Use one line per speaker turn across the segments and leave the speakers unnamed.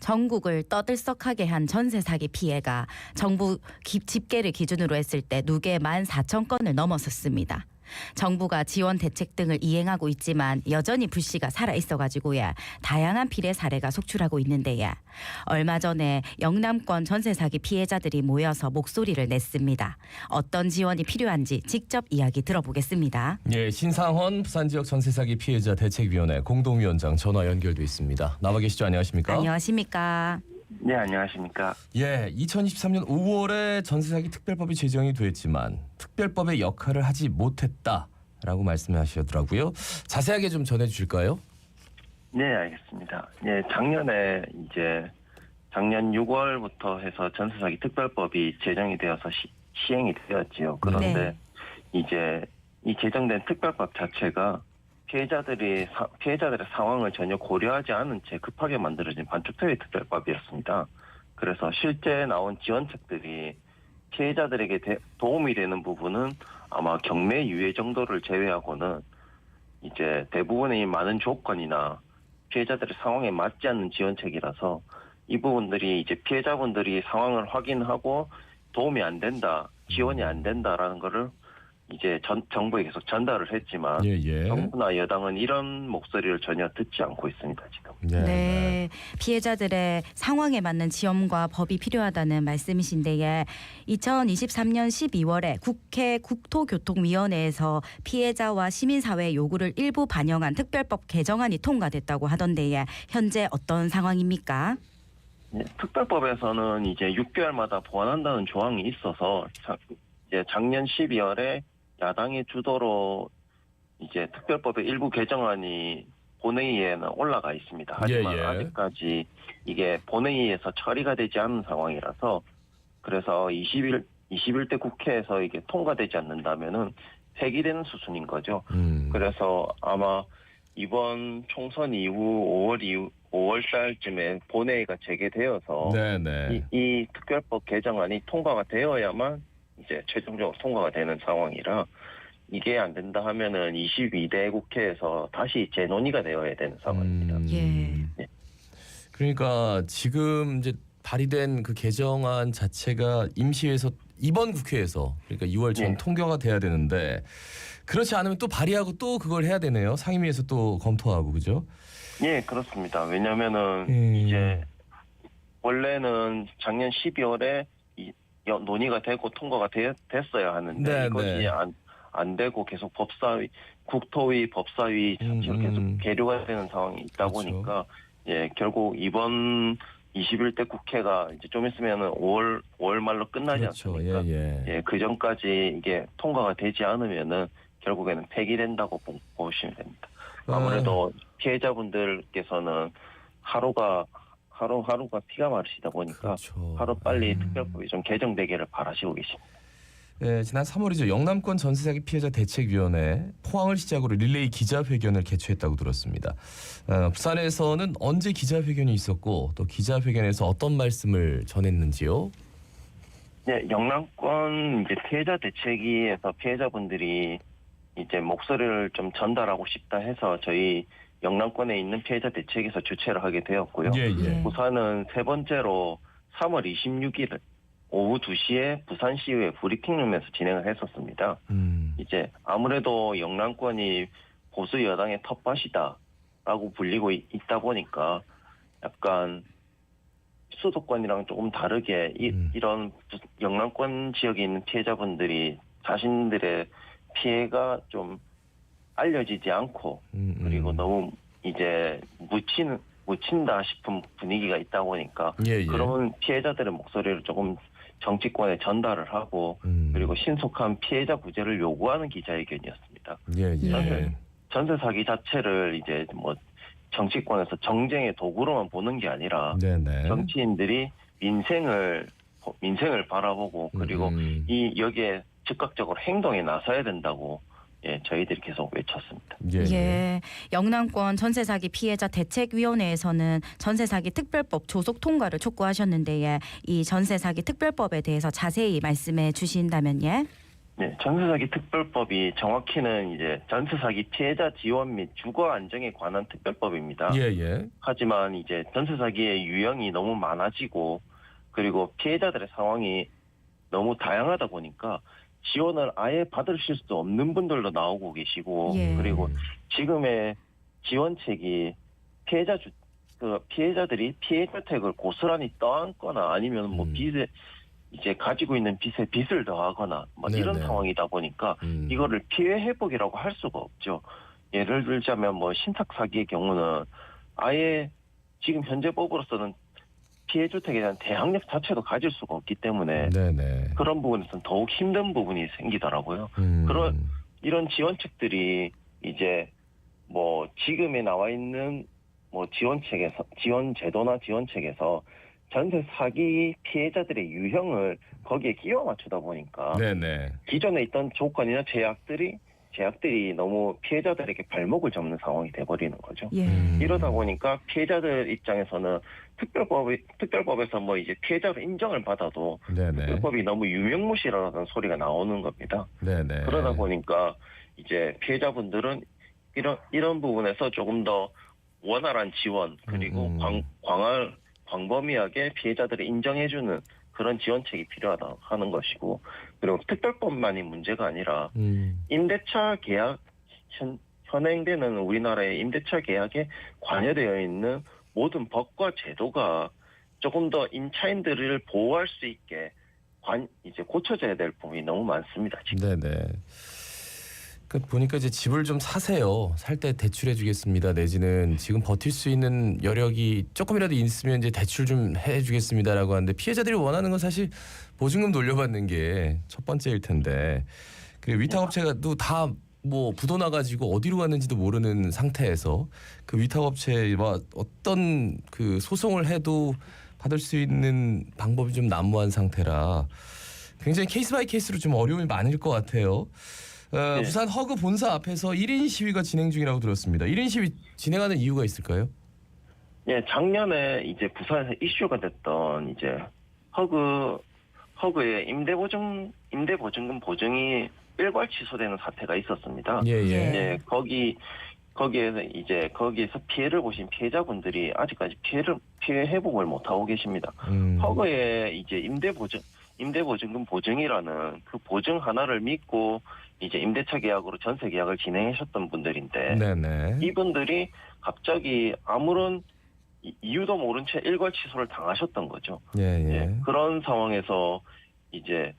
전국을 떠들썩하게 한 전세 사기 피해가 정부 집계를 기준으로 했을 때 누계 14,000건을 넘어섰습니다. 정부가 지원 대책 등을 이행하고 있지만 여전히 불씨가 살아있어가지고야 다양한 피해 사례가 속출하고 있는데야 얼마 전에 영남권 전세 사기 피해자들이 모여서 목소리를 냈습니다. 어떤 지원이 필요한지 직접 이야기 들어보겠습니다.
예, 신상헌 부산지역 전세 사기 피해자 대책위원회 공동위원장 전화 연결돼 있습니다. 나와 계시죠? 안녕하십니까?
안녕하십니까?
네, 안녕하십니까.
예, 2023년 5월에 전세 사기 특별법이 제정이 됐지만 특별법의 역할을 하지 못했다라고 말씀하시더라고요. 자세하게 좀 전해주실까요?
네, 알겠습니다. 예, 작년 6월부터 해서 전세사기 특별법이 제정이 되어서 시행이 되었지요. 그런데
네.
이제 이 제정된 특별법 자체가 피해자들의 상황을 전혀 고려하지 않은 채 급하게 만들어진 반쪽짜리 특별법이었습니다. 그래서 실제 나온 지원책들이 피해자들에게 도움이 되는 부분은 아마 경매 유예 정도를 제외하고는 이제 대부분의 많은 조건이나 피해자들의 상황에 맞지 않는 지원책이라서 이 부분들이 이제 피해자분들이 상황을 확인하고 도움이 안 된다, 지원이 안 된다라는 거를 이제 정부에 계속 전달을 했지만 정부나 여당은 이런 목소리를 전혀 듣지 않고 있습니다, 지금.
네, 피해자들의 상황에 맞는 지원과 법이 필요하다는 말씀이신데 2023년 12월에 국회 국토교통위원회에서 피해자와 시민사회의 요구를 일부 반영한 특별법 개정안이 통과됐다고 하던데 현재 어떤 상황입니까?
네, 특별법에서는 이제 6개월마다 보완한다는 조항이 있어서 이제 작년 12월에 야당의 주도로 이제 특별법의 일부 개정안이 본회의에는 올라가 있습니다. 하지만 아직까지 이게 본회의에서 처리가 되지 않은 상황이라서 그래서 21대 국회에서 이게 통과되지 않는다면은 폐기되는 수순인 거죠. 그래서 아마 이번 총선 이후 5월 달쯤에 본회의가 재개되어서 이 특별법 개정안이 통과가 되어야만 이제 최종적으로 통과가 되는 상황이라 이게 안 된다 하면은 22대 국회에서 다시 재논의가 되어야 되는 상황입니다.
네. 그러니까 지금 이제 발의된 그 개정안 자체가 임시회에서 이번 국회에서 그러니까 2월 전 통과가 돼야 되는데 그렇지 않으면 또 발의하고 또 그걸 해야 되네요. 상임위에서 또 검토하고 그죠?
예, 그렇습니다. 왜냐면은 이제 원래는 작년 12월에 논의가 되고 통과가 됐어야 하는데 이것이 안 되고 계속 법사위, 국토위, 법사위 자체로 계속 계류가 되는 상황이 있다 보니까 결국 이번 21대 국회가 이제 좀 있으면은 5월 말로 끝나지 않습니까? 그 전까지 이게 통과가 되지 않으면은 결국에는 폐기된다고 보시면 됩니다. 아무래도 피해자분들께서는 하루가 피가 마르시다 보니까 하루 빨리 특별법이 좀 개정되기를 바라시고 계십니다.
네, 지난 3월이죠. 영남권 전세사기 피해자 대책위원회 포항을 시작으로 릴레이 기자회견을 개최했다고 들었습니다. 부산에서는 언제 기자회견이 있었고 또 기자회견에서 어떤 말씀을 전했는지요?
네, 영남권 이제 피해자 대책위에서 피해자분들이 이제 목소리를 좀 전달하고 싶다 해서 저희 영남권에 있는 피해자 대책에서 주최를 하게 되었고요. 부산은 세 번째로 3월 26일 오후 2시에 부산시의회 브리핑룸에서 진행을 했었습니다. 이제 아무래도 영남권이 보수 여당의 텃밭이다라고 불리고 있다 보니까 약간 수도권이랑 조금 다르게 이런 영남권 지역에 있는 피해자분들이 자신들의 피해가 좀 알려지지 않고 그리고 너무 이제 묻힌다 싶은 분위기가 있다 보니까 그런 피해자들의 목소리를 조금 정치권에 전달을 하고 그리고 신속한 피해자 구제를 요구하는 기자회견이었습니다. 전세 사기 자체를 이제 뭐 정치권에서 정쟁의 도구로만 보는 게 아니라 정치인들이 민생을 바라보고 그리고 여기에 즉각적으로 행동에 나서야 된다고 저희들이 계속 외쳤습니다.
영남권 전세사기 피해자 대책위원회에서는 전세사기 특별법 조속 통과를 촉구하셨는데 이 전세사기 특별법에 대해서 자세히 말씀해 주신다면요?
네, 전세사기 특별법이 정확히는 이제 전세사기 피해자 지원 및 주거 안정에 관한 특별법입니다.
예.
하지만 이제 전세사기의 유형이 너무 많아지고 그리고 피해자들의 상황이 너무 다양하다 보니까 지원을 아예 받으실 수 없는 분들도 나오고 계시고
예.
그리고 지금의 지원책이 피해자들이 피해주택을 고스란히 떠안거나 아니면 뭐 빚에 이제 가지고 있는 빚에 빚을 더하거나 뭐 이런
네네.
상황이다 보니까 이거를 피해 회복이라고 할 수가 없죠. 예를 들자면 뭐 신탁 사기의 경우는 아예 지금 현재 법으로서는 피해 주택에 대한 대항력 자체도 가질 수가 없기 때문에
네네.
그런 부분에서는 더욱 힘든 부분이 생기더라고요. 이런 지원책들이 이제 뭐 지금에 나와 있는 뭐 지원 제도나 지원책에서 전세 사기 피해자들의 유형을 거기에 끼워 맞추다 보니까
네네.
기존에 있던 조건이나 제약들이 너무 피해자들에게 발목을 잡는 상황이 돼버리는 거죠.
예.
이러다 보니까 피해자들 입장에서는 특별법에서 뭐 이제 피해자로 인정을 받아도
네네.
특별법이 너무 유명무실하다는 소리가 나오는 겁니다.
네네.
그러다 보니까 이제 피해자분들은 이런 부분에서 조금 더 원활한 지원 그리고 광범위하게 피해자들을 인정해주는 그런 지원책이 필요하다 하는 것이고 그리고 특별법만이 문제가 아니라 임대차 계약 현행되는 우리나라의 임대차 계약에 관여되어 있는 모든 법과 제도가 조금 더 임차인들을 보호할 수 있게 이제 고쳐져야 될 부분이 너무 많습니다. 지금.
네네. 그 보니까 이제 집을 좀 사세요. 살 때 대출해주겠습니다. 내지는 지금 버틸 수 있는 여력이 조금이라도 있으면 이제 대출 좀 해주겠습니다라고 하는데 피해자들이 원하는 건 사실 보증금 돌려받는 게 첫 번째일 텐데 그리고 위탁업체가 또 다 뭐 부도나가지고 어디로 갔는지도 모르는 상태에서 그 위탁업체와 어떤 그 소송을 해도 받을 수 있는 방법이 좀 난무한 상태라 굉장히 케이스 바이 케이스로 좀 어려움이 많을 것 같아요.
네.
부산 허그 본사 앞에서 1인 시위가 진행 중이라고 들었습니다. 1인 시위 진행하는 이유가 있을까요?
예, 작년에 이제 부산에서 이슈가 됐던 이제 허그의 임대보증금 보증이 일괄 취소되는 사태가 있었습니다.
예.
예, 거기에서 피해를 보신 피해자분들이 아직까지 피해 회복을 못 하고 계십니다. 허그의 이제 임대보증금 보증이라는 그 보증 하나를 믿고 이제 임대차 계약으로 전세 계약을 진행하셨던 분들인데
네네.
이분들이 갑자기 아무런 이유도 모른 채 일괄 취소를 당하셨던 거죠.
예.
그런 상황에서 이제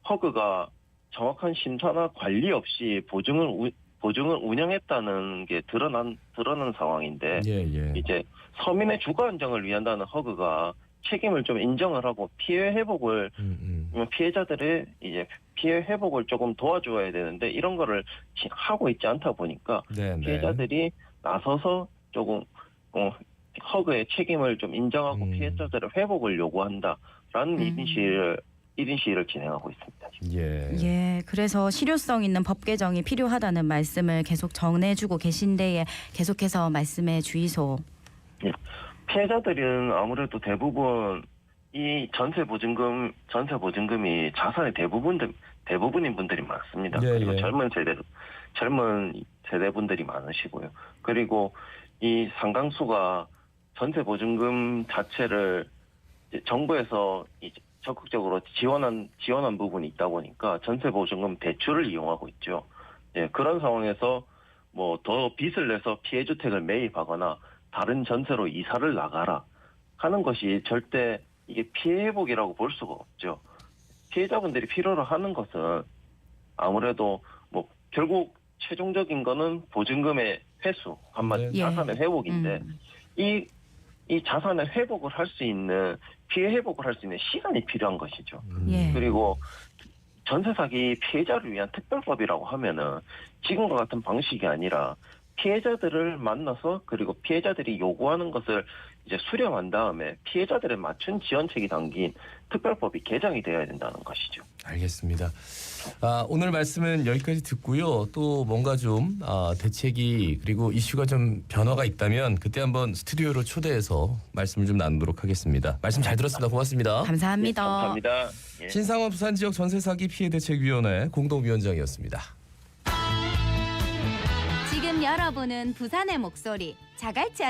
허그가 정확한 심사나 관리 없이 보증을 운영했다는 게 드러난 상황인데
예.
이제 서민의 주거 안정을 위한다는 허그가 책임을 좀 인정을 하고 피해 회복을 피해자들의 이제 피해 회복을 조금 도와줘야 되는데 이런 거를 하고 있지 않다 보니까
네네.
피해자들이 나서서 조금 허그의 책임을 좀 인정하고 피해자들의 회복을 요구한다라는 1인 시위를 진행하고 있습니다.
예, 그래서 실효성 있는 법 개정이 필요하다는 말씀을 계속 전해주고 계신데에 계속해서 말씀해 주이소.
예. 피해자들은 아무래도 대부분 이 전세 보증금이 자산의 대부분인 분들이 많습니다. 그리고 젊은 세대 분들이 많으시고요. 그리고 이 상당수가 전세 보증금 자체를 이제 정부에서 이제 적극적으로 지원한 부분이 있다 보니까 전세 보증금 대출을 이용하고 있죠. 예, 그런 상황에서 뭐 더 빚을 내서 피해 주택을 매입하거나 다른 전세로 이사를 나가라 하는 것이 절대 이게 피해 회복이라고 볼 수가 없죠. 피해자분들이 필요로 하는 것은 아무래도 뭐 결국 최종적인 거는 보증금의 회수, 한마디 자산의 회복인데 이 자산의 회복을 할 수 있는 피해 회복을 할 수 있는 시간이 필요한 것이죠. 그리고 전세 사기 피해자를 위한 특별법이라고 하면은 지금과 같은 방식이 아니라 피해자들을 만나서 그리고 피해자들이 요구하는 것을 이제 수렴한 다음에 피해자들에 맞춘 지원책이 담긴 특별법이 개정이 되어야 된다는 것이죠.
알겠습니다. 오늘 말씀은 여기까지 듣고요. 또 뭔가 좀 대책이 그리고 이슈가 좀 변화가 있다면 그때 한번 스튜디오로 초대해서 말씀을 좀 나누도록 하겠습니다. 말씀 잘 들었습니다. 고맙습니다.
감사합니다.
네, 감사합니다. 예.
신상원 부산지역 전세사기 피해대책위원회 공동위원장이었습니다.
지금 여러분은 부산의 목소리 자갈치